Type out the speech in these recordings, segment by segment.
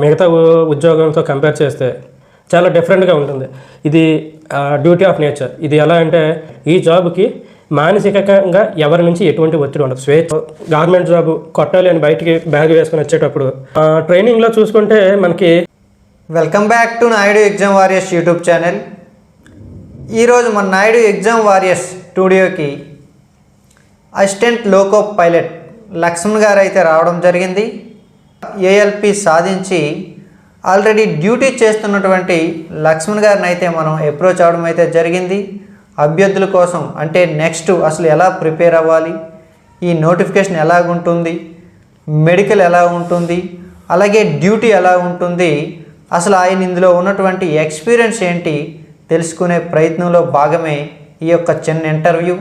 మిగతా ఉద్యోగంతో కంపేర్ చేస్తే చాలా డిఫరెంట్గా ఉంటుంది. ఇది డ్యూటీ ఆఫ్ నేచర్. ఇది ఎలా అంటే ఈ జాబ్కి మానసికంగా ఎవరి నుంచి ఎటువంటి ఒత్తిడి ఉండదు. స్వేచ్ఛ. గవర్నమెంట్ జాబ్ కొట్టాలి అని బయటికి బ్యాగ్ వేసుకొని వచ్చేటప్పుడు ట్రైనింగ్లో చూసుకుంటే మనకి. Welcome back to Naidu exam warriors YouTube channel. ఈరోజు మన నాయుడు ఎగ్జామ్ వారియర్స్ స్టూడియోకి అసిస్టెంట్ లోకో పైలట్ లక్ష్మణ్ గారు అయితే రావడం జరిగింది. ఏఎల్పి సాధించి ఆల్రెడీ డ్యూటీ చేస్తున్నటువంటి లక్ష్మణ్ గారిని అయితే మనం అప్రోచ్ అవ్వడం అయితే జరిగింది. అభ్యర్థుల కోసం అంటే నెక్స్ట్ అసలు ఎలా ప్రిపేర్ అవ్వాలి, ఈ నోటిఫికేషన్ ఎలాగుంటుంది, మెడికల్ ఎలా ఉంటుంది, అలాగే డ్యూటీ ఎలా ఉంటుంది, అసలు ఆయన ఇందులో ఉన్నటువంటి ఎక్స్పీరియన్స్ ఏంటి తెలుసుకునే ప్రయత్నంలో భాగమే ఈ యొక్క చిన్న ఇంటర్వ్యూ.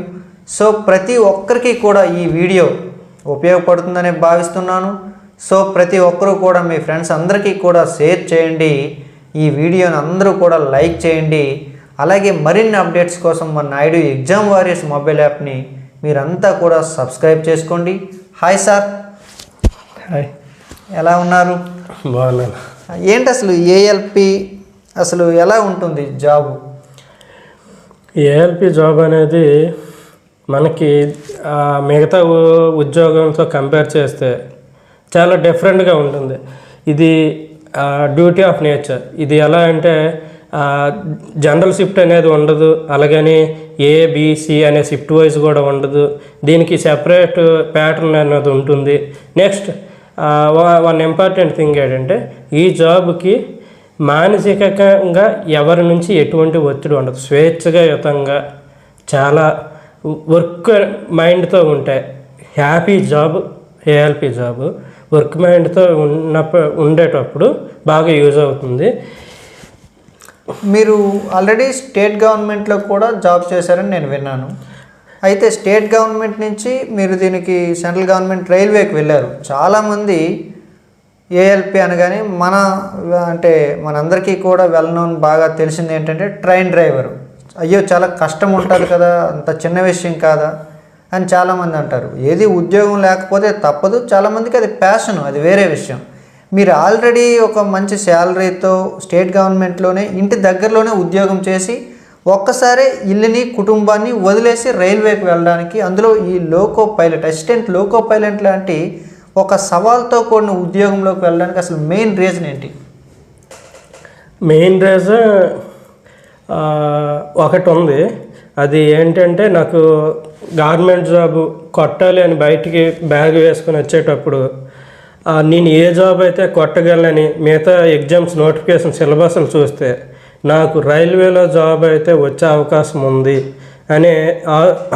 సో ప్రతి ఒక్కరికి కూడా ఈ వీడియో ఉపయోగపడుతుందని భావిస్తున్నాను. సో ప్రతి ఒక్కరూ కూడా మీ ఫ్రెండ్స్ అందరికీ కూడా షేర్ చేయండి. ఈ వీడియోని అందరూ కూడా లైక్ చేయండి. అలాగే మరిన్ని అప్డేట్స్ కోసం మన నాయుడు ఎగ్జామ్ వారియర్స్ మొబైల్ యాప్ని మీరంతా కూడా సబ్స్క్రైబ్ చేసుకోండి. Hi sir. హాయ్. ఎలా ఉన్నారు? బాగున్నాను. ఏంటి అసలు ఏఎల్పి అసలు ఎలా ఉంటుంది జాబ్? ఏఎల్పి జాబ్ అనేది మనకి మిగతా ఉద్యోగంతో కంపేర్ చేస్తే చాలా డిఫరెంట్గా ఉంటుంది. ఇది డ్యూటీ ఆఫ్ నేచర్. ఇది ఎలా అంటే జనరల్ షిఫ్ట్ అనేది ఉండదు, అలాగని ఏబిసి అనే షిఫ్ట్ వైజ్ కూడా ఉండదు. దీనికి సెపరేట్ ప్యాటర్న్ అనేది ఉంటుంది. నెక్స్ట్ వన్ ఇంపార్టెంట్ థింగ్ ఏంటంటే ఈ జాబ్కి మానసికంగా ఎవరి నుంచి ఎటువంటి ఒత్తిడి ఉండదు. స్వేచ్ఛగా యుతంగా చాలా వర్క్ మైండ్తో ఉంటాయి. Happy job ALP job. Work మైండ్తో ఉండేటప్పుడు బాగా యూజ్ అవుతుంది. మీరు ఆల్రెడీ స్టేట్ గవర్నమెంట్లో కూడా జాబ్ చేశారని నేను విన్నాను. అయితే స్టేట్ గవర్నమెంట్ నుంచి మీరు దీనికి సెంట్రల్ గవర్నమెంట్ రైల్వేకి వెళ్ళారు. చాలామంది ఏఎల్పి అనగానే అంటే మనందరికీ కూడా వెల్ నోన్ బాగా తెలిసింది ఏంటంటే ట్రైన్ డ్రైవరు. అయ్యో చాలా కష్టం ఉంటుంది కదా, అంత చిన్న విషయం కాదా అని చాలామంది అంటారు. ఏది ఉద్యోగం లేకపోతే తప్పదు, చాలామందికి అది ప్యాషన్, అది వేరే విషయం. మీరు ఆల్రెడీ ఒక మంచి శాలరీతో స్టేట్ గవర్నమెంట్లోనే ఇంటి దగ్గరలోనే ఉద్యోగం చేసి ఒక్కసారి ఇల్లుని కుటుంబాన్ని వదిలేసి రైల్వేకి వెళ్ళడానికి, అందులో ఈ loco pilot assistant loco pilot లాంటి ఒక సవాల్తో కూడిన ఉద్యోగంలోకి వెళ్ళడానికి అసలు మెయిన్ రీజన్ ఏంటి? మెయిన్ రీజన్ ఒకటి ఉంది. అది ఏంటంటే నాకు గవర్నమెంట్ జాబ్ కొట్టాలి అని బయటికి బ్యాగ్ వేసుకొని వచ్చేటప్పుడు నేను ఏ జాబ్ అయితే కొట్టగలనని మిగతా ఎగ్జామ్స్ నోటిఫికేషన్ సిలబస్లు చూస్తే నాకు రైల్వేలో జాబ్ అయితే వచ్చే అవకాశం ఉంది అనే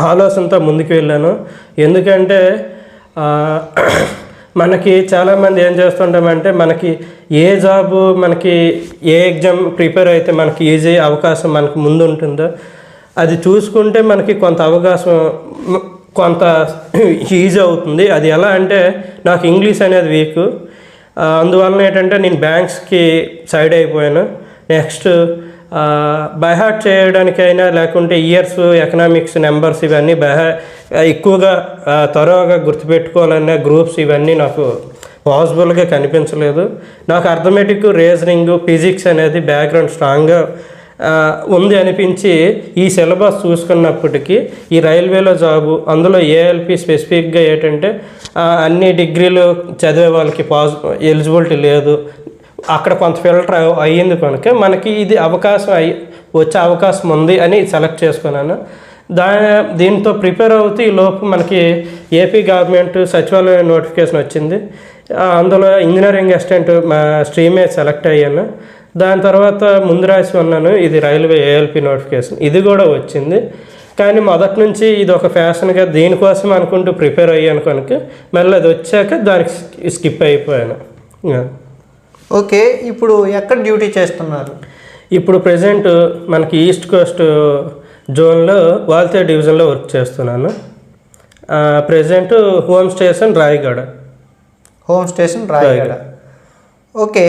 ఆలోచనతో ముందుకు వెళ్ళాను. ఎందుకంటే మనకి చాలామంది ఏం చేస్తుంటామంటే మనకి ఏ జాబు మనకి ఏ ఎగ్జామ్ ప్రిపేర్ అయితే మనకి ఈజీ అవకాశం మనకు ముందు ఉంటుందో అది చూసుకుంటే మనకి కొంత అవకాశం కొంత ఈజీ అవుతుంది. అది ఎలా అంటే నాకు ఇంగ్లీష్ అనేది వీక్, అందువలన ఏంటంటే నేను బ్యాంక్స్కి సైడ్ అయిపోయాను. నెక్స్ట్ బైహార్ట్ చేయడానికైనా లేకుంటే ఇయర్స్ ఎకనామిక్స్ నెంబర్స్ ఇవన్నీ ఎక్కువగా త్వరగా గుర్తుపెట్టుకోవాలనే గ్రూప్స్ ఇవన్నీ నాకు పాసిబుల్గా కనిపించలేదు. నాకు అర్థమెటిక్, రీజనింగ్, ఫిజిక్స్ అనేది బ్యాక్గ్రౌండ్ స్ట్రాంగ్గా ఉంది అనిపించి ఈ సిలబస్ చూసుకున్నప్పటికీ ఈ రైల్వేలో జాబు, అందులో ఏఎల్పి స్పెసిఫిక్గా ఏంటంటే అన్ని డిగ్రీలు చదివే వాళ్ళకి ఎలిజిబిలిటీ లేదు. అక్కడ కొంత ఫిల్టర్ అయ్యింది కనుక మనకి ఇది వచ్చే అవకాశం ఉంది అని సెలెక్ట్ చేసుకున్నాను. దీంతో ప్రిపేర్ అవుతూ ఈ లోపు మనకి ఏపీ గవర్నమెంట్ సచివాలయ నోటిఫికేషన్ వచ్చింది. అందులో ఇంజనీరింగ్ అసిస్టెంట్ మా స్ట్రీమే సెలెక్ట్ అయ్యాను. దాని తర్వాత ముందు రాసి ఉన్నాను ఇది రైల్వే ఏఎల్పి నోటిఫికేషన్, ఇది కూడా వచ్చింది. కానీ మొదటి నుంచి ఇది ఒక ఫ్యాషన్గా దీనికోసం అనుకుంటూ ప్రిపేర్ అయ్యాను కనుక మళ్ళీ అది వచ్చాక దానికి స్కిప్ అయిపోయాను. ఓకే, ఇప్పుడు ఎక్కడ డ్యూటీ చేస్తున్నారు? ఇప్పుడు ప్రజెంట్ మనకి ఈస్ట్ కోస్ట్ జోన్లో వాల్తే డివిజన్లో వర్క్ చేస్తున్నాను. Present home station Rayagada. Okay,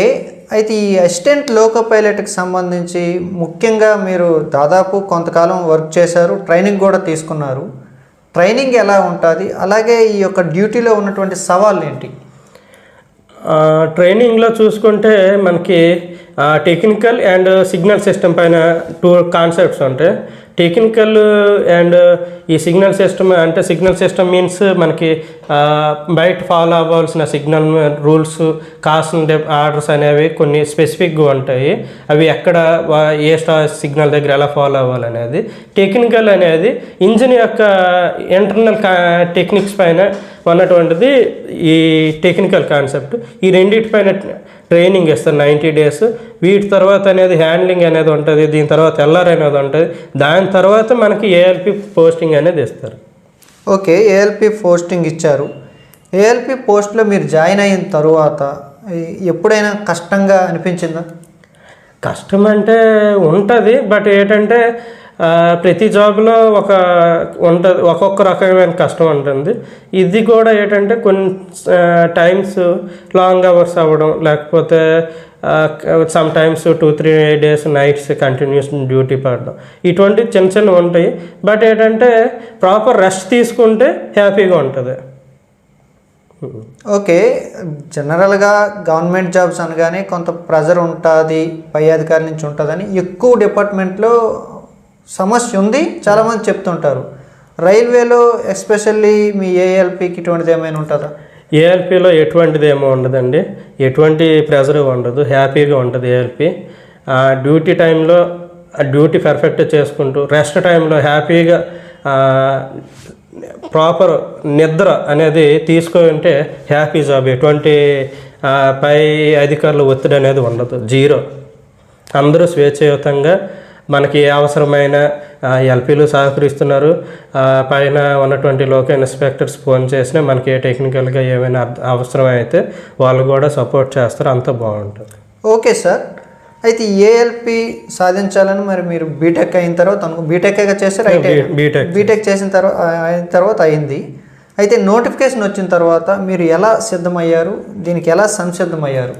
అయితే ఈ అసిస్టెంట్ లోకో పైలట్కి సంబంధించి ముఖ్యంగా మీరు దాదాపు కొంతకాలం వర్క్ చేశారు, ట్రైనింగ్ కూడా తీసుకున్నారు. ట్రైనింగ్ ఎలా ఉంటుంది, అలాగే ఈ యొక్క డ్యూటీలో ఉన్నటువంటి సవాళ్ళు ఏంటి? ట్రైనింగ్లో చూసుకుంటే మనకి టెక్నికల్ అండ్ సిగ్నల్ సిస్టమ్ పైన 2 కాన్సెప్ట్స్ ఉంటాయి. టెక్నికల్ అండ్ ఈ సిగ్నల్ సిస్టమ్ అంటే సిగ్నల్ సిస్టమ్ మీన్స్ మనకి బయట ఫాలో అవ్వాల్సిన సిగ్నల్ రూల్స్, కాస్ట్ ఆర్డర్స్ అనేవి కొన్ని స్పెసిఫిక్గా ఉంటాయి. అవి ఎక్కడ ఏ సిగ్నల్ దగ్గర ఎలా ఫాలో అవ్వాలనేది. టెక్నికల్ అనేది ఇంజిన్ యొక్క ఇంటర్నల్ టెక్నిక్స్ పైన ఉన్నటువంటిది ఈ టెక్నికల్ కాన్సెప్ట్. ఈ రెండింటిపైన ట్రైనింగ్ ఇస్తారు 90 days. వీటి తర్వాత అనేది హ్యాండ్లింగ్ అనేది ఉంటుంది, దీని తర్వాత ఎల్ఆర్ అనేది ఉంటుంది, దాని తర్వాత మనకి ఏఎల్పి పోస్టింగ్ అనేది ఇస్తారు. ఓకే, ఏఎల్పి పోస్టింగ్ ఇచ్చారు. ఏఎల్పి పోస్ట్లో మీరు జాయిన్ అయిన తర్వాత ఎప్పుడైనా కష్టంగా అనిపించిందా? కష్టం అంటే ఉంటుంది, బట్ ఏంటంటే ప్రతి జాబ్లో ఉంటుంది, ఒక్కొక్క రకమైన కష్టం ఉంటుంది. ఇది కూడా ఏంటంటే కొన్ని టైమ్స్ లాంగ్ అవర్స్ అవ్వడం, లేకపోతే some times 2-3 days nights continuous duty పడడం, ఇటువంటి చిన్న చిన్నవి ఉంటాయి. బట్ ఏంటంటే ప్రాపర్ రెస్ట్ తీసుకుంటే హ్యాపీగా ఉంటుంది. ఓకే, జనరల్గా గవర్నమెంట్ జాబ్స్ అనగానే కొంత ప్రెజర్ ఉంటుంది, పై అధికారుల నుంచి ఉంటుందని ఎక్కువ డిపార్ట్మెంట్లో సమస్య ఉంది, చాలామంది చెప్తుంటారు. రైల్వేలో ఎస్పెషల్లీ మీ ఏఎల్పికి ఇటువంటిది ఏమైనా ఉంటుందా? ఏఎల్పిలో ఎటువంటిది ఏమో ఉండదండి, ఎటువంటి ప్రెజర్ ఉండదు, హ్యాపీగా ఉంటుంది ఏఎల్పి. డ్యూటీ టైంలో డ్యూటీ పర్ఫెక్ట్ చేసుకుంటూ, రెస్ట్ టైంలో హ్యాపీగా ప్రాపర్ నిద్ర అనేది తీసుకుంటే హ్యాపీ జాబ్. ఎటువంటి పై అధికారులు ఒత్తిడి అనేది ఉండదు, జీరో. అందరూ స్వేచ్ఛాయుతంగా మనకి అవసరమైన ఎల్పీలు సహకరిస్తున్నారు. పైన ఉన్నటువంటి లోకల్ ఇన్స్పెక్టర్స్ ఫోన్ చేసినా మనకి టెక్నికల్గా ఏమైనా అవసరమైతే వాళ్ళు కూడా సపోర్ట్ చేస్తారు, అంతా బాగుంటుంది. ఓకే సార్, అయితే ఏఎల్పి సాధించాలని మరి మీరు బీటెక్ అయిన తర్వాత బీటెక్గా చేస్తారు, బీటెక్ చేసిన తర్వాత అయింది. అయితే నోటిఫికేషన్ వచ్చిన తర్వాత మీరు ఎలా సిద్ధమయ్యారు, దీనికి ఎలా సంసిద్ధమయ్యారు?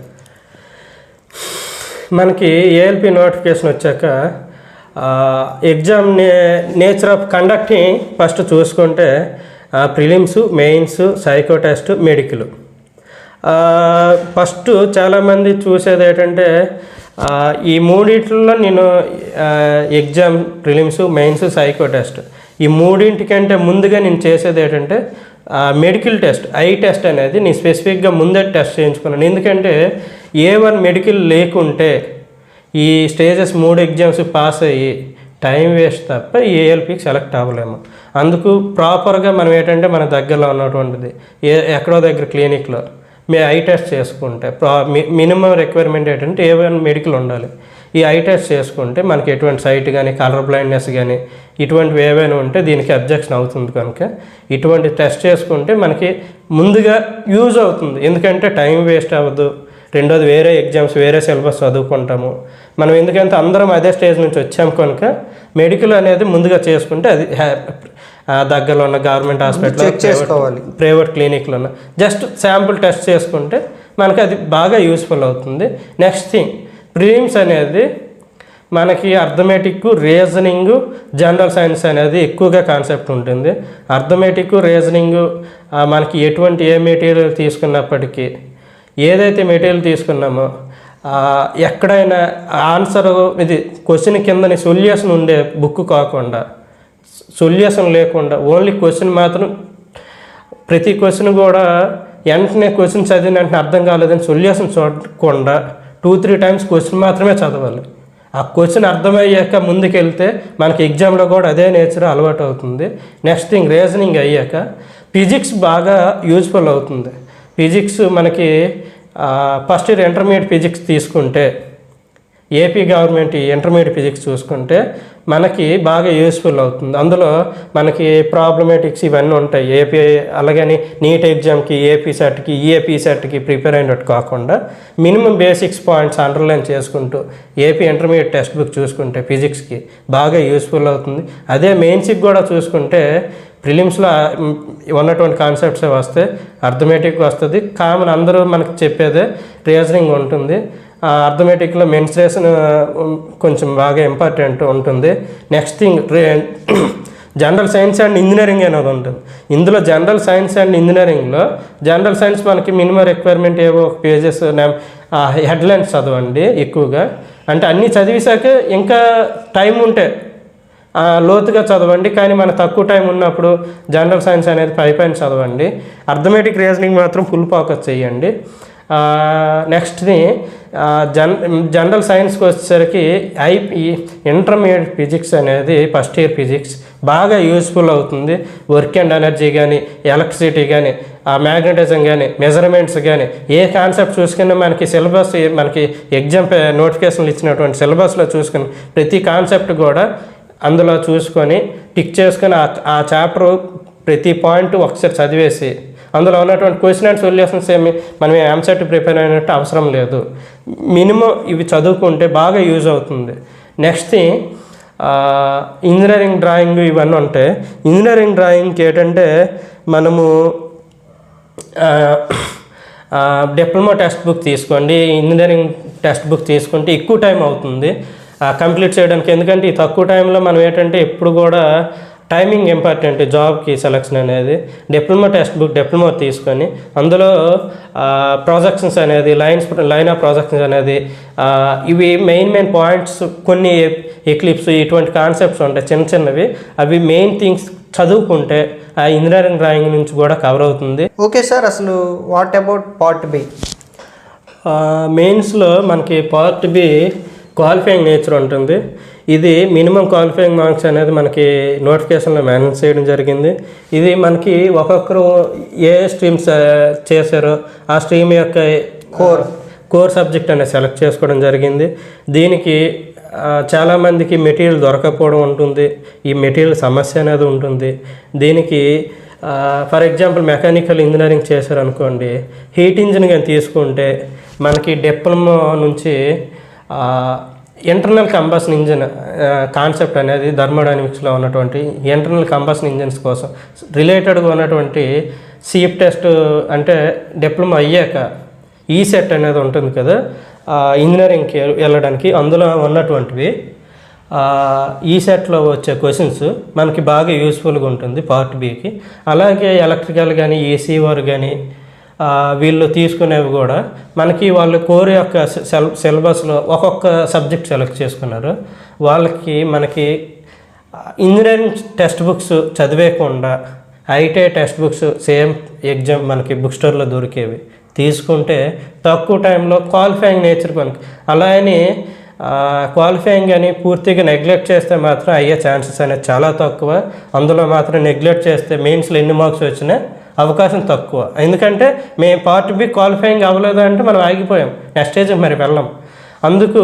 మనకి ఏఎల్పి నోటిఫికేషన్ వచ్చాక exam nature of conducting first చూసుకుంటే prelims, mains, psycho test, medical. First చాలామంది చూసేది ఏంటంటే ఈ మూడింటిలో నేను exam, prelims, mains, psycho test, ఈ మూడింటికంటే ముందుగా నేను చేసేది ఏంటంటే మెడికల్ టెస్ట్, ఐ టెస్ట్ అనేది నేను స్పెసిఫిక్గా ముందే టెస్ట్ చేయించుకున్నాను. ఎందుకంటే A1 మెడికల్ లేకుంటే ఈ స్టేజెస్ 3 ఎగ్జామ్స్ పాస్ అయ్యి టైం వేస్ట్ తప్ప ఏఎల్పికి సెలెక్ట్ అవ్వలేము. అందుకు ప్రాపర్గా మనం ఏంటంటే మన దగ్గరలో ఉన్నటువంటిది ఎక్కడో దగ్గర క్లినిక్లో ఐ టెస్ట్ చేసుకుంటే మినిమం రిక్వైర్మెంట్ ఏంటంటే A1 మెడికల్ ఉండాలి. ఈ ఐ టెస్ట్ చేసుకుంటే మనకి ఎటువంటి సైట్ కానీ, కలర్ బ్లైండ్నెస్ కానీ ఇటువంటివి ఏవైనా ఉంటే దీనికి అబ్జెక్షన్ అవుతుంది. కనుక ఇటువంటి టెస్ట్ చేసుకుంటే మనకి ముందుగా యూజ్ అవుతుంది. ఎందుకంటే టైం వేస్ట్ అవ్వదు. రెండోది వేరే ఎగ్జామ్స్, వేరే సిలబస్ చదువుకుంటాము మనం. ఎందుకంటే అందరం అదే స్టేజ్ నుంచి వచ్చాము కనుక మెడికల్ అనేది ముందుగా చేసుకుంటే అది దగ్గరలో ఉన్న గవర్నమెంట్ హాస్పిటల్, ప్రైవేట్ క్లినిక్లో ఉన్న జస్ట్ శాంపుల్ టెస్ట్ చేసుకుంటే మనకి అది బాగా యూస్ఫుల్ అవుతుంది. నెక్స్ట్ థింగ్, ప్రిలిమ్స్ అనేది మనకి అర్థమెటిక్, రీజనింగ్, జనరల్ సైన్స్ అనేది ఎక్కువగా కాన్సెప్ట్ ఉంటుంది. అర్థమెటిక్, రీజనింగ్ మనకి ఎటువంటి ఏ మెటీరియల్ తీసుకున్నప్పటికీ, ఏదైతే మెటీరియల్ తీసుకున్నామో ఎక్కడైనా ఆన్సర్ ఇది క్వశ్చన్ కిందని సొల్యూషన్ ఉండే బుక్ కాకుండా, సొల్యూషన్ లేకుండా ఓన్లీ క్వశ్చన్ మాత్రం, ప్రతి క్వశ్చన్ కూడా వెంటనే క్వశ్చన్ చదివిన వెంటనే అర్థం కాలేదని సొల్యూషన్ చూడకుండా 2-3 times క్వశ్చన్ మాత్రమే చదవాలి. ఆ క్వశ్చన్ అర్థమయ్యాక ముందుకెళ్తే మనకి ఎగ్జామ్లో కూడా అదే నేచర్ అలవాటు అవుతుంది. నెక్స్ట్ థింగ్, రీజనింగ్ అయ్యాక ఫిజిక్స్ బాగా యూజ్ఫుల్ అవుతుంది. ఫిజిక్స్ మనకి ఫస్ట్ ఇయర్ ఇంటర్మీడియట్ ఫిజిక్స్ తీసుకుంటే, ఏపీ గవర్నమెంట్ ఇంటర్మీడియట్ ఫిజిక్స్ చూసుకుంటే మనకి బాగా యూస్ఫుల్ అవుతుంది. అందులో మనకి ప్రాబ్లమేటిక్స్ ఇవన్నీ ఉంటాయి. ఏపీ అలాగని నీట్ ఎగ్జామ్కి, ఏపీ సెట్కి, ఈఏపీ సెట్కి ప్రిపేర్ అయినట్టు కాకుండా మినిమం బేసిక్స్ పాయింట్స్ అండర్లైన్ చేసుకుంటూ ఏపీ ఇంటర్మీడియట్ టెక్స్ట్ బుక్ చూసుకుంటే ఫిజిక్స్కి బాగా యూస్ఫుల్ అవుతుంది. అదే మెయిన్స్కి కూడా చూసుకుంటే ప్రిలిమ్స్లో ఉన్నటువంటి కాన్సెప్ట్సే వస్తే, అర్థమెటిక్ వస్తుంది, కామన్ అందరూ మనకు చెప్పేదే రీజనింగ్ ఉంటుంది. అర్థమెటిక్లో మెన్స్ట్రేషన్ కొంచెం బాగా ఇంపార్టెంట్ ఉంటుంది. Next thing, general science and engineering అనేది ఉంటుంది. ఇందులో జనరల్ సైన్స్ అండ్ ఇంజనీరింగ్లో జనరల్ సైన్స్ మనకి మినిమం రిక్వైర్మెంట్ ఏవో పేజెస్ హెడ్లైన్స్ చదవండి ఎక్కువగా. అంటే అన్నీ చదివేశాక ఇంకా టైం ఉంటే లోతుగా చదవండి. కానీ మన తక్కువ టైం ఉన్నప్పుడు జనరల్ సైన్స్ అనేది పైపైన చదవండి. అర్థమెటిక్ రీజనింగ్ మాత్రం ఫుల్ ఫోకస్ చేయండి. నెక్స్ట్ని జనరల్ సైన్స్కి వచ్చేసరికి ఇంటర్మీడియట్ ఫిజిక్స్ అనేది ఫస్ట్ ఇయర్ ఫిజిక్స్ బాగా యూస్ఫుల్ అవుతుంది. వర్క్ అండ్ ఎనర్జీ కానీ, ఎలక్ట్రిసిటీ కానీ, మ్యాగ్నెటిజం కానీ, మెజర్మెంట్స్ కానీ ఏ కాన్సెప్ట్ చూసుకున్నా మనకి సిలబస్, మనకి ఎగ్జామ్ నోటిఫికేషన్లు ఇచ్చినటువంటి సిలబస్లో చూసుకుని ప్రతి కాన్సెప్ట్ కూడా అందులో చూసుకొని టిక్ చేసుకొని ఆ చాప్టర్ ప్రతి పాయింట్ ఒకసారి చదివేసి అందులో ఉన్నటువంటి క్వశ్చన్ అండ్ సొల్యూషన్స్ ఏమి మనం ఎంసెట్ ప్రిపేర్ అయినట్టు అవసరం లేదు. మినిమం ఇవి చదువుకుంటే బాగా యూజ్ అవుతుంది. నెక్స్ట్ ఇంజనీరింగ్ డ్రాయింగ్ ఇవన్నీ ఉంటాయి. ఇంజనీరింగ్ డ్రాయింగ్కి ఏంటంటే మనము డిప్లొమా టెక్స్ట్ బుక్ తీసుకోండి. ఇంజనీరింగ్ టెక్స్ట్ బుక్ తీసుకుంటే ఎక్కువ టైం అవుతుంది కంప్లీట్ చేయడానికి. ఎందుకంటే ఈ తక్కువ టైంలో మనం ఏంటంటే ఎప్పుడు కూడా టైమింగ్ ఇంపార్టెంట్ జాబ్కి సెలక్షన్ అనేది. డిప్లొమా టెక్స్ట్ బుక్ డిప్లొమా తీసుకొని అందులో ప్రాజెక్షన్స్ అనేది లైన్ ఆఫ్ ప్రాజెక్షన్స్ అనేది ఇవి మెయిన్ పాయింట్స్, కొన్ని ఎక్లిప్స్ ఇటువంటి కాన్సెప్ట్స్ ఉంటాయి చిన్న చిన్నవి. అవి మెయిన్ థింగ్స్ చదువుకుంటే ఆ ఇంజనీరింగ్ డ్రాయింగ్ నుంచి కూడా కవర్ అవుతుంది. ఓకే సార్, అసలు వాట్ అబౌట్ పార్ట్ బి? మెయిన్స్లో మనకి పార్ట్ బి క్వాలిఫైయింగ్ నేచర్ ఉంటుంది. ఇది మినిమం క్వాలిఫైయింగ్ మార్క్స్ అనేది మనకి నోటిఫికేషన్లో మెన్షన్ చేయడం జరిగింది. ఇది మనకి ఒక్కొక్కరు ఏ స్ట్రీమ్స్ చేశారో ఆ స్ట్రీమ్ యొక్క కోర్ సబ్జెక్ట్ అనేది సెలెక్ట్ చేసుకోవడం జరిగింది. దీనికి చాలామందికి మెటీరియల్ దొరకకపోవడం ఉంటుంది. ఈ మెటీరియల్ సమస్య అనేది ఉంటుంది. దీనికి ఫర్ ఎగ్జాంపుల్ మెకానికల్ ఇంజనీరింగ్ చేశారనుకోండి, హీట్ ఇంజిన్ కానీ తీసుకుంటే మనకి డిప్లొమా నుంచి ఇంటర్నల్ కంబషన్ ఇంజిన్ కాన్సెప్ట్ అనేది థర్మోడైనమిక్స్లో ఉన్నటువంటి ఇంటర్నల్ కంబషన్ ఇంజిన్స్ కోసం రిలేటెడ్గా ఉన్నటువంటి సీప్ టెస్ట్ అంటే డిప్లొమా అయ్యాక ఈసెట్ అనేది ఉంటుంది కదా ఇంజనీరింగ్కి వెళ్ళడానికి, అందులో ఉన్నటువంటివి ఈసెట్లో వచ్చే క్వశ్చన్స్ మనకి బాగా యూస్ఫుల్గా ఉంటుంది పార్ట్ బికి. అలాగే ఎలక్ట్రికల్ కానీ, ఈసీఆర్ కానీ వీళ్ళు తీసుకునేవి కూడా మనకి వాళ్ళు కోర్ యొక్క సిలబస్లో ఒక్కొక్క సబ్జెక్ట్ సెలెక్ట్ చేసుకున్నారు. వాళ్ళకి మనకి ఇంజనీరింగ్ టెక్స్ట్ బుక్స్ చదివేయకుండా ITI text books same exam మనకి బుక్ స్టోర్లో దొరికేవి తీసుకుంటే తక్కువ టైంలో క్వాలిఫైయింగ్ నేచర్ మనకి. అలా అని క్వాలిఫైయింగ్ అని పూర్తిగా నెగ్లెక్ట్ చేస్తే మాత్రం అయ్యే ఛాన్సెస్ అనేది చాలా తక్కువ. అందులో మాత్రం నెగ్లెక్ట్ చేస్తే మెయిన్స్లో ఎన్ని మార్క్స్ వచ్చినా అవకాశం తక్కువ. ఎందుకంటే మేము పార్ట్ బి క్వాలిఫైయింగ్ అవ్వలేదు అంటే మనం ఆగిపోయాం, నెక్స్ట్ స్టేజ్కి మరి వెళ్ళాం. అందుకు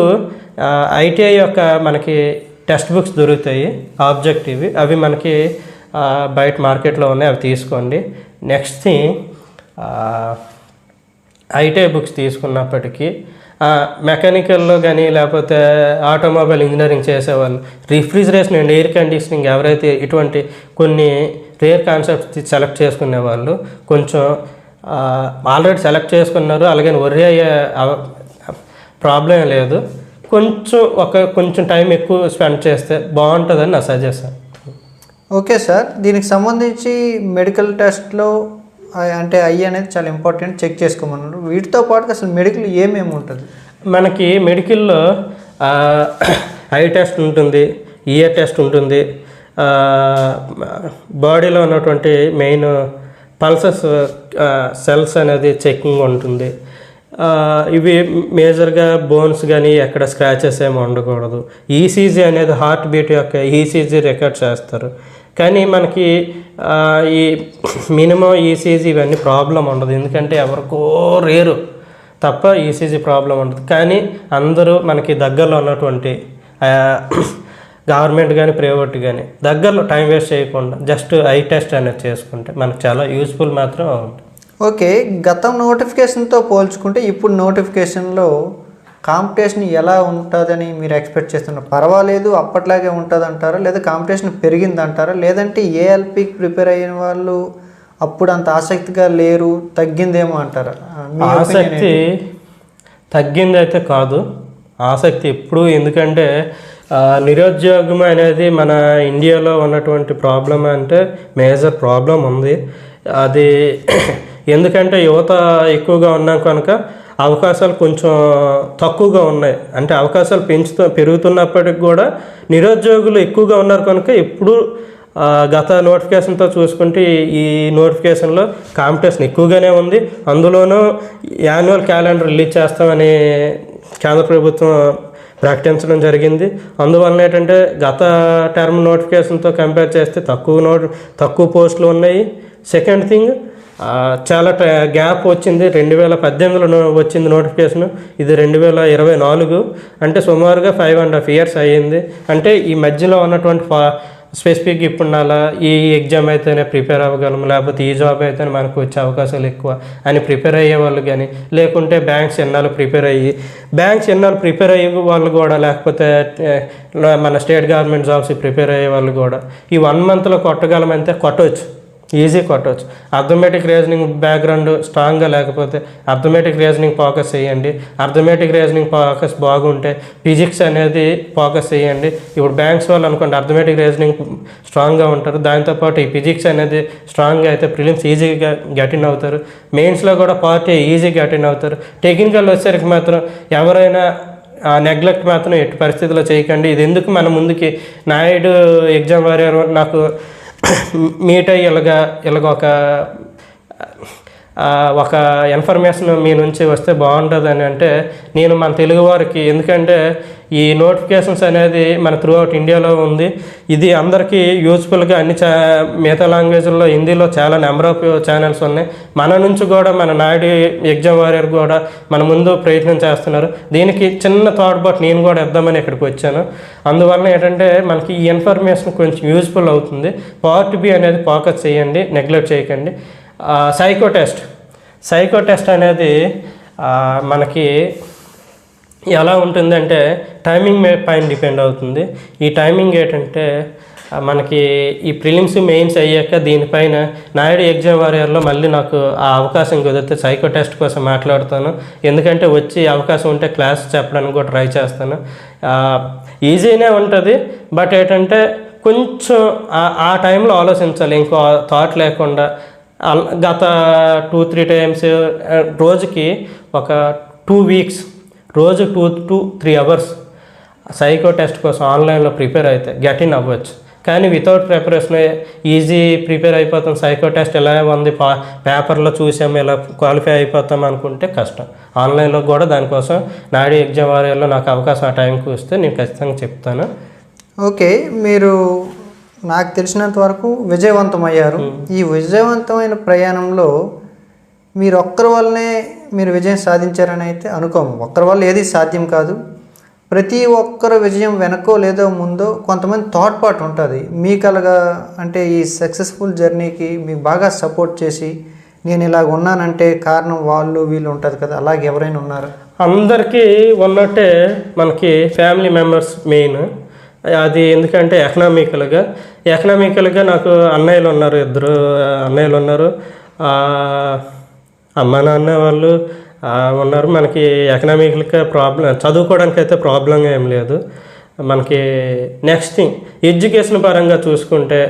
ఐటీఐ యొక్క మనకి టెక్స్ట్ బుక్స్ దొరుకుతాయి ఆబ్జెక్టివ్, అవి మనకి బయట మార్కెట్లో ఉన్నాయి, అవి తీసుకోండి. నెక్స్ట్ థింగ్ ఐటీఐ బుక్స్ తీసుకున్నప్పటికీ మెకానికల్లో కానీ లేకపోతే ఆటోమొబైల్ ఇంజనీరింగ్ చేసేవాళ్ళు రిఫ్రిజిరేషన్ అండ్ ఎయిర్ కండిషనింగ్ ఎవరైతే ఇటువంటి కొన్ని రేర్ కాన్సెప్ట్స్ సెలెక్ట్ చేసుకునే వాళ్ళు కొంచెం ఆల్రెడీ సెలెక్ట్ చేసుకున్నారు, అలాగే వర్రీ అయ్యే ప్రాబ్లం లేదు. కొంచెం టైం ఎక్కువ స్పెండ్ చేస్తే బాగుంటుందని నా సజెషన్. ఓకే సార్, దీనికి సంబంధించి మెడికల్ టెస్ట్లో అంటే ఐ అనేది చాలా ఇంపార్టెంట్, చెక్ చేసుకోమన్నారు. వీటితో పాటు అసలు మెడికల్ ఏమేమి ఉంటుంది? మనకి మెడికల్లో ఐ టెస్ట్ ఉంటుంది, ఇయర్ టెస్ట్ ఉంటుంది, బాడీలో ఉన్నటువంటి మెయిన్ పల్సెస్ సెల్స్ అనేది చెకింగ్ ఉంటుంది. ఇవి మేజర్గా బోన్స్ కానీ ఎక్కడ స్క్రాచెస్ ఏమి ఉండకూడదు. ఈసీజీ అనేది హార్ట్ బీట్ యొక్క ఈసీజీ రికార్డ్ చేస్తారు. కానీ మనకి ఈ మినిమం ఈసీజీ ఇవన్నీ ప్రాబ్లం ఉండదు, ఎందుకంటే ఎవరికో రేరు తప్ప ఈసీజీ ప్రాబ్లం ఉండదు. కానీ అందరూ మనకి దగ్గరలో ఉన్నటువంటి గవర్నమెంట్ కానీ ప్రైవేట్ కానీ దగ్గరలో టైం వేస్ట్ చేయకుండా జస్ట్ ఐ టెస్ట్ అనేది చేసుకుంటే మనకు చాలా యూస్ఫుల్ మాత్రం ఉంటుంది. ఓకే, గతం నోటిఫికేషన్తో పోల్చుకుంటే ఇప్పుడు నోటిఫికేషన్లో కాంపిటీషన్ ఎలా ఉంటుందని మీరు ఎక్స్పెక్ట్ చేస్తున్నారు? పర్వాలేదు అప్పట్లాగే ఉంటుంది అంటారా, లేదా కాంపిటీషన్ పెరిగింది అంటారా, లేదంటే ఏఎల్పికి ప్రిపేర్ అయిన వాళ్ళు అప్పుడు అంత ఆసక్తిగా లేరు, తగ్గిందేమో అంటారా? ఆసక్తి తగ్గింది అయితే కాదు, ఆసక్తి ఎప్పుడు. ఎందుకంటే నిరుద్యోగం అనేది మన ఇండియాలో ఉన్నటువంటి ప్రాబ్లం అంటే మేజర్ ప్రాబ్లం ఉంది. అది ఎందుకంటే యువత ఎక్కువగా ఉన్నాం కనుక అవకాశాలు కొంచెం తక్కువగా ఉన్నాయి. అంటే అవకాశాలు పెరుగుతున్నప్పటికి కూడా నిరుద్యోగులు ఎక్కువగా ఉన్నారు కనుక ఇప్పుడు గత నోటిఫికేషన్తో చూసుకుంటే ఈ నోటిఫికేషన్లో కాంపిటీషన్ ఎక్కువగానే ఉంది. అందులోనూ యాన్యువల్ క్యాలెండర్ రిలీజ్ చేస్తామని కేంద్ర ప్రభుత్వం ప్రకటించడం జరిగింది. అందువలన ఏంటంటే గత టర్మ్ నోటిఫికేషన్తో కంపేర్ చేస్తే తక్కువ పోస్టులు ఉన్నాయి. సెకండ్ థింగ్, చాలా గ్యాప్ వచ్చింది. 2018లో వచ్చింది నోటిఫికేషన్, ఇది 2024, అంటే సుమారుగా 5.5 years అయ్యింది. అంటే ఈ మధ్యలో ఉన్నటువంటి స్పెసిఫిక్ ఇప్పుడు నాలా ఈ ఎగ్జామ్ అయితేనే ప్రిపేర్ అవ్వగలము, లేకపోతే ఈ జాబ్ అయితేనే మనకు వచ్చే అవకాశాలు ఎక్కువ అని ప్రిపేర్ అయ్యే వాళ్ళు కానీ, లేకుంటే బ్యాంక్స్ ఎన్నాళ్ళు ప్రిపేర్ అయ్యే వాళ్ళు కూడా, లేకపోతే మన స్టేట్ గవర్నమెంట్ జాబ్స్ ప్రిపేర్ అయ్యే వాళ్ళు కూడా ఈ 1 monthలో కొట్టగలమంటే కొట్టవచ్చు, ఈజీ కొట్టవచ్చు. అర్థమెటిక్ రీజనింగ్ బ్యాక్గ్రౌండ్ స్ట్రాంగ్గా లేకపోతే అర్థమెటిక్ రీజనింగ్ ఫోకస్ చేయండి. అర్థమెటిక్ రీజనింగ్ ఫోకస్ బాగుంటే ఫిజిక్స్ అనేది ఫోకస్ చేయండి. ఇప్పుడు బ్యాంక్స్ వాళ్ళు అనుకోండి అర్థమెటిక్ రీజనింగ్ స్ట్రాంగ్గా ఉంటారు, దాంతోపాటు ఈ ఫిజిక్స్ అనేది స్ట్రాంగ్గా అయితే ప్రిలిమ్స్ ఈజీగా గెటిన్ అవుతారు, మెయిన్స్లో కూడా పార్టీ ఈజీగా గెటిన్ అవుతారు. టెక్నికల్ వచ్చేసరికి మాత్రం ఎవరైనా నెగ్లెక్ట్ మాత్రం ఎట్టి పరిస్థితుల్లో చేయకండి. ఇది ఎందుకు మన ముందుకి నాయుడు ఎగ్జామ్ వారియర్ నాకు మీట్ అయ్యి ఇలాగ ఒక ఇన్ఫర్మేషన్ మీ నుంచి వస్తే బాగుంటుందని అంటే నేను మన తెలుగు వారికి, ఎందుకంటే ఈ నోటిఫికేషన్స్ అనేది మన త్రూ అవుట్ ఇండియాలో ఉంది. ఇది అందరికీ యూజ్ఫుల్గా మిగతా లాంగ్వేజ్లో హిందీలో చాలా నెంబర్ ఆఫ్ ఛానల్స్ ఉన్నాయి. మన నుంచి కూడా మన నాయుడు ఎగ్జామ్ వారియర్ కూడా మన ముందు ప్రయత్నం చేస్తున్నారు. దీనికి చిన్న థాట్ బట్ నేను కూడా ఇద్దామని ఇక్కడికి వచ్చాను. అందువల్ల ఏంటంటే మనకి ఈ ఇన్ఫర్మేషన్ కొంచెం యూజ్ఫుల్ అవుతుంది. పార్ట్ బి అనేది ఫోకస్ చేయండి, నెగ్లెక్ట్ చేయకండి. సైకో టెస్ట్ అనేది మనకి ఎలా ఉంటుందంటే టైమింగ్ పైన డిపెండ్ అవుతుంది. ఈ టైమింగ్ ఏంటంటే మనకి ఈ ప్రిలిమ్స్ మెయిన్స్ అయ్యాక దీనిపైన నాయుడు ఎగ్జామ్ వారియర్లో మళ్ళీ నాకు ఆ అవకాశం కుదిరితే సైకో టెస్ట్ కోసం మాట్లాడుతాను. ఎందుకంటే వచ్చి అవకాశం ఉంటే క్లాస్ చెప్పడానికి కూడా ట్రై చేస్తాను. ఈజీనే ఉంటుంది, బట్ ఏంటంటే కొంచెం ఆ టైంలో ఆలోచించాలి, ఇంకో థాట్ లేకుండా. గత 2-3 times రోజుకి ఒక 2 weeks రోజు 2 to 3 hours సైకో టెస్ట్ కోసం ఆన్లైన్లో ప్రిపేర్ అయితే గెటిన్ అవ్వచ్చు. కానీ వితౌట్ ప్రిపరేషన్ ఈజీ ప్రిపేర్ అయిపోతాం, సైకో టెస్ట్ ఎలా ఉంది పేపర్లో చూసాము ఇలా క్వాలిఫై అయిపోతాం అనుకుంటే కష్టం. ఆన్లైన్లో కూడా దానికోసం నాయుడు ఎగ్జామ్ వారియర్లో నాకు అవకాశం ఆ టైంకి వస్తే నేను ఖచ్చితంగా చెప్తాను. ఓకే, మీరు నాకు తెలిసినంత వరకు విజయవంతమయ్యారు. ఈ విజయవంతమైన ప్రయాణంలో మీరు ఒక్కరి వల్లనే మీరు విజయం సాధించారని అయితే అనుకోము. ఒక్కరి వల్ల ఏది సాధ్యం కాదు. ప్రతి ఒక్కరు విజయం వెనకో లేదో ముందో కొంతమంది థాట్ పార్ట్ ఉంటుంది. మీకు అలాగా అంటే ఈ సక్సెస్ఫుల్ జర్నీకి మీకు బాగా సపోర్ట్ చేసి నేను ఇలాగ ఉన్నానంటే కారణం వాళ్ళు వీళ్ళు ఉంటుంది కదా, అలాగే ఎవరైనా ఉన్నారు? అందరికీ ఉన్నట్టే మనకి ఫ్యామిలీ మెంబర్స్ మెయిన్. అది ఎందుకంటే ఎకనామికల్గా నాకు అన్నయ్యలు ఉన్నారు, 2 అన్నయ్యలు ఉన్నారు, అమ్మ నాన్న వాళ్ళు ఉన్నారు. మనకి ఎకనామికల్గా చదువుకోవడానికి అయితే ప్రాబ్లం ఏం లేదు మనకి. నెక్స్ట్ థింగ్, ఎడ్యుకేషన్ పరంగా చూసుకుంటే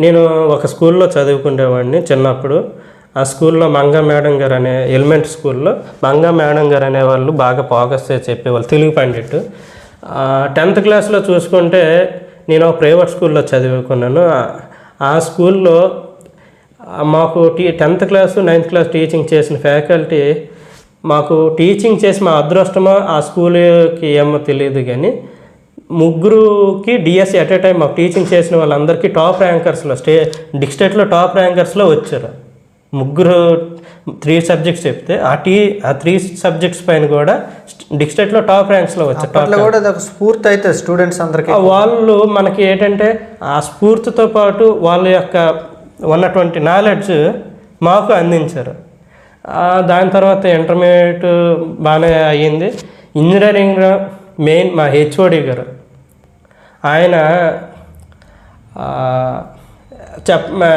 నేను ఒక స్కూల్లో చదువుకునేవాడిని చిన్నప్పుడు. ఆ స్కూల్లో మంగా మేడం గారు అనే ఎలిమెంటరీ స్కూల్లో మంగా మేడం గారు అనేవాళ్ళు బాగా ఫోకస్ చేసి చెప్పేవాళ్ళు, తెలుగు పండిట్. 10th క్లాస్లో చూసుకుంటే నేను ప్రైవేట్ స్కూల్లో చదువుకున్నాను. ఆ స్కూల్లో మాకు 10th class 9th class teaching చేసిన ఫ్యాకల్టీ మాకు టీచింగ్ చేసి మా అదృష్టమో ఆ స్కూల్కి ఏమో తెలియదు, కానీ 3 డిఎస్సి అట్ ఏ టైం మాకు టీచింగ్ చేసిన వాళ్ళందరికీ టాప్ ర్యాంకర్స్లో డిస్ట్రిక్ట్లో టాప్ ర్యాంకర్స్లో వచ్చారు. 3 సబ్జెక్ట్స్ చెప్తే ఆ 3 సబ్జెక్ట్స్ పైన కూడా డిస్ట్రిక్ట్లో టాప్ ర్యాంక్స్లో వచ్చారు. స్ఫూర్తి అయితే స్టూడెంట్స్ అందరికీ వాళ్ళు మనకి ఏంటంటే ఆ స్ఫూర్తితో పాటు వాళ్ళ యొక్క ఉన్నటువంటి నాలెడ్జ్ మాకు అందించారు. దాని తర్వాత ఇంటర్మీడియట్ బాగానే అయ్యింది. ఇంజనీరింగ్ మెయిన్ మా హెచ్ఓడి గారు, ఆయన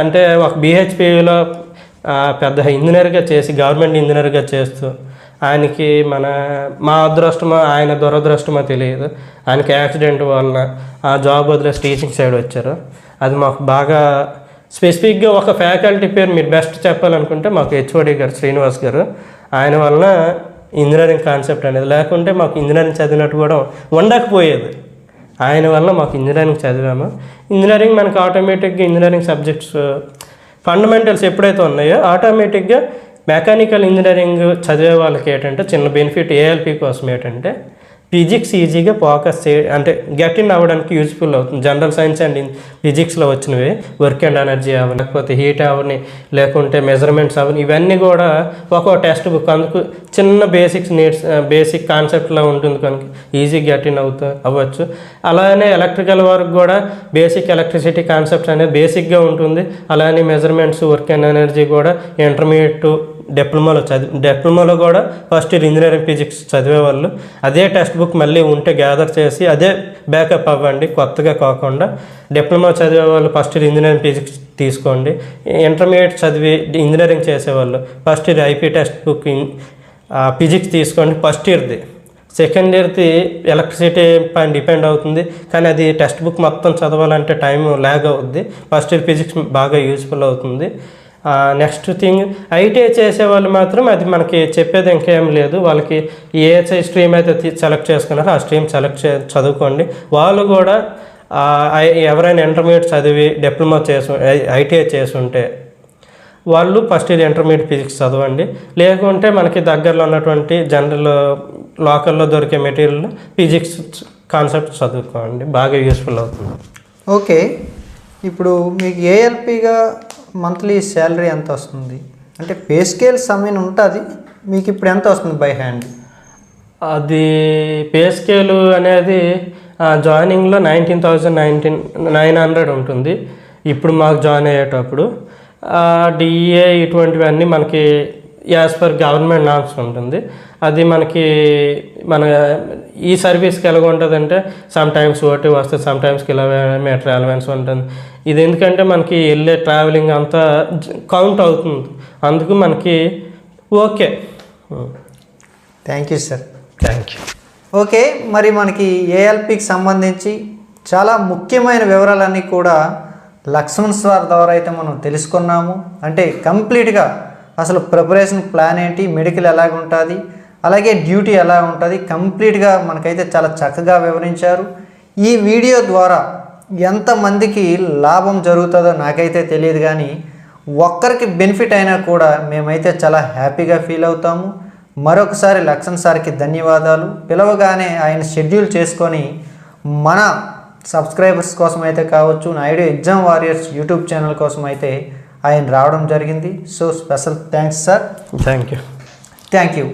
అంటే ఒక బిహెచ్పిలో పెద్ద ఇంజనీర్గా చేసి గవర్నమెంట్ ఇంజనీర్గా చేస్తూ ఆయనకి మా అదృష్టమో ఆయన దురదృష్టమో తెలియదు. ఆయనకి యాక్సిడెంట్ వలన ఆ జాబ్ వదిలేసి టీచింగ్ సైడ్ వచ్చారు. అది మాకు బాగా స్పెసిఫిక్గా ఒక ఫ్యాకల్టీ పేరు మీరు బెస్ట్ చెప్పాలనుకుంటే మాకు హెచ్ఓడి గారు శ్రీనివాస్ గారు. ఆయన వలన ఇంజనీరింగ్ కాన్సెప్ట్ అనేది, లేకుంటే మాకు ఇంజనీరింగ్ చదివినట్టు కూడా ఉండకపోయేది. ఆయన వల్ల మాకు ఇంజనీరింగ్ చదివాము. ఇంజనీరింగ్ మనకి ఆటోమేటిక్గా ఇంజనీరింగ్ సబ్జెక్ట్స్ ఫండమెంటల్స్ ఎప్పుడైతే ఉన్నాయో ఆటోమేటిక్గా మెకానికల్ ఇంజనీరింగ్ చదివే వాళ్ళకి ఏంటంటే చిన్న బెనిఫిట్ ఏఎల్పి కోసం ఏంటంటే ఫిజిక్స్ ఈజీగా ఫోకస్ అంటే గెట్ ఇన్ అవ్వడానికి యూజ్ఫుల్ అవుతుంది. జనరల్ సైన్స్ అండ్ ఫిజిక్స్లో వచ్చినవి వర్క్ అండ్ ఎనర్జీ అవని, లేకపోతే హీట్ అవని, లేకుంటే మెజర్మెంట్స్ అవని, ఇవన్నీ కూడా ఒక్కో టెక్స్ట్ బుక్. అందుకు చిన్న బేసిక్ కాన్సెప్ట్లో ఉంటుంది కనుక ఈజీ గెట్ ఇన్ అవ్వచ్చు. అలానే ఎలక్ట్రికల్ వర్క్ కూడా బేసిక్ ఎలక్ట్రిసిటీ కాన్సెప్ట్స్ అనేది బేసిక్గా ఉంటుంది. అలానే మెజర్మెంట్స్, వర్క్ అండ్ ఎనర్జీ కూడా ఇంటర్మీడియట్ డిప్లొమాలో కూడా ఫస్ట్ ఇయర్ ఇంజనీరింగ్ ఫిజిక్స్ చదివేవాళ్ళు. అదే టెక్స్ట్ బుక్ మళ్ళీ ఉంటే గ్యాదర్ చేసి అదే బ్యాకప్ అవ్వండి, కొత్తగా కాకుండా. డిప్లొమా చదివేవాళ్ళు ఫస్ట్ ఇయర్ ఇంజనీరింగ్ ఫిజిక్స్ తీసుకోండి. ఇంటర్మీడియట్ చదివి ఇంజనీరింగ్ చేసేవాళ్ళు first year IP text book physics తీసుకోండి ఫస్ట్ ఇయర్ది. సెకండ్ ఇయర్ది ఎలక్ట్రిసిటీ పైన డిపెండ్ అవుతుంది, కానీ అది టెక్స్ట్ బుక్ మొత్తం చదవాలంటే టైం ల్యాగ్ అవుద్ది. ఫస్ట్ ఇయర్ ఫిజిక్స్ బాగా యూజ్ఫుల్ అవుతుంది. నెక్స్ట్ థింగ్, ఐటీఐ చేసేవాళ్ళు మాత్రం అది మనకి చెప్పేది ఇంకేం లేదు. వాళ్ళకి ఏ స్ట్రీమ్ అయితే సెలెక్ట్ చేసుకున్నారో ఆ స్ట్రీమ్ చదువుకోండి. వాళ్ళు కూడా ఎవరైనా ఇంటర్మీడియట్ చదివి డిప్లొమా ఐటీఐ చేసుంటే వాళ్ళు ఫస్ట్ ఇయర్ ఇంటర్మీడియట్ ఫిజిక్స్ చదవండి. లేకుంటే మనకి దగ్గరలో ఉన్నటువంటి జనరల్ లోకల్లో దొరికే మెటీరియల్ ఫిజిక్స్ కాన్సెప్ట్ చదువుకోండి, బాగా యూస్ఫుల్ అవుతుంది. ఓకే, ఇప్పుడు మీకు ఏఎల్పిగా మంత్లీ శాలరీ ఎంత వస్తుంది? అంటే పే స్కేల్ సమయం ఉంటుంది, మీకు ఇప్పుడు ఎంత వస్తుంది బై హ్యాండ్? అది పే స్కేలు అనేది జాయినింగ్లో 19,900 ఉంటుంది. ఇప్పుడు మాకు జాయిన్ అయ్యేటప్పుడు డిఏ ఇటువంటివన్నీ మనకి యాజ్ పర్ గవర్నమెంట్ నామ్స్ ఉంటుంది. అది మనకి ఈ సర్వీస్కి ఎలాగ ఉంటుందంటే సమ్ టైమ్స్ ఓటీ వస్తుంది, సమ్ టైమ్స్ కిలోమీటర్ అలవెన్స్ ఉంటుంది. ఇది ఎందుకంటే మనకి వెళ్ళే ట్రావెలింగ్ అంతా కౌంట్ అవుతుంది, అందుకు మనకి okay. Thank you sir. Thank you. Okay, మరి మనకి ఏఎల్పికి సంబంధించి చాలా ముఖ్యమైన వివరాలన్నీ కూడా లక్ష్మణ్ సార్ ద్వారా అయితే మనం తెలుసుకున్నాము. అంటే కంప్లీట్గా అసలు ప్రిపరేషన్ ప్లాన్ ఏంటి, మెడికల్ ఎలాగ ఉంటుంది, అలాగే డ్యూటీ ఎలా ఉంటుంది, కంప్లీట్గా మనకైతే చాలా చక్కగా వివరించారు. ఈ వీడియో ద్వారా ఎంతమందికి లాభం జరుగుతుందో నాకైతే తెలియదు, కానీ ఒక్కరికి బెనిఫిట్ అయినా కూడా మేమైతే చాలా హ్యాపీగా ఫీల్ అవుతాము. మరొకసారి లక్ష్మణ్ సార్కి ధన్యవాదాలు. పిలవగానే ఆయన షెడ్యూల్ చేసుకొని మన సబ్స్క్రైబర్స్ కోసం అయితే కావచ్చు, Naidu exam warriors YouTube channel కోసం అయితే ఆయన రావడం జరిగింది. So special thanks sir. Thank you. Thank you.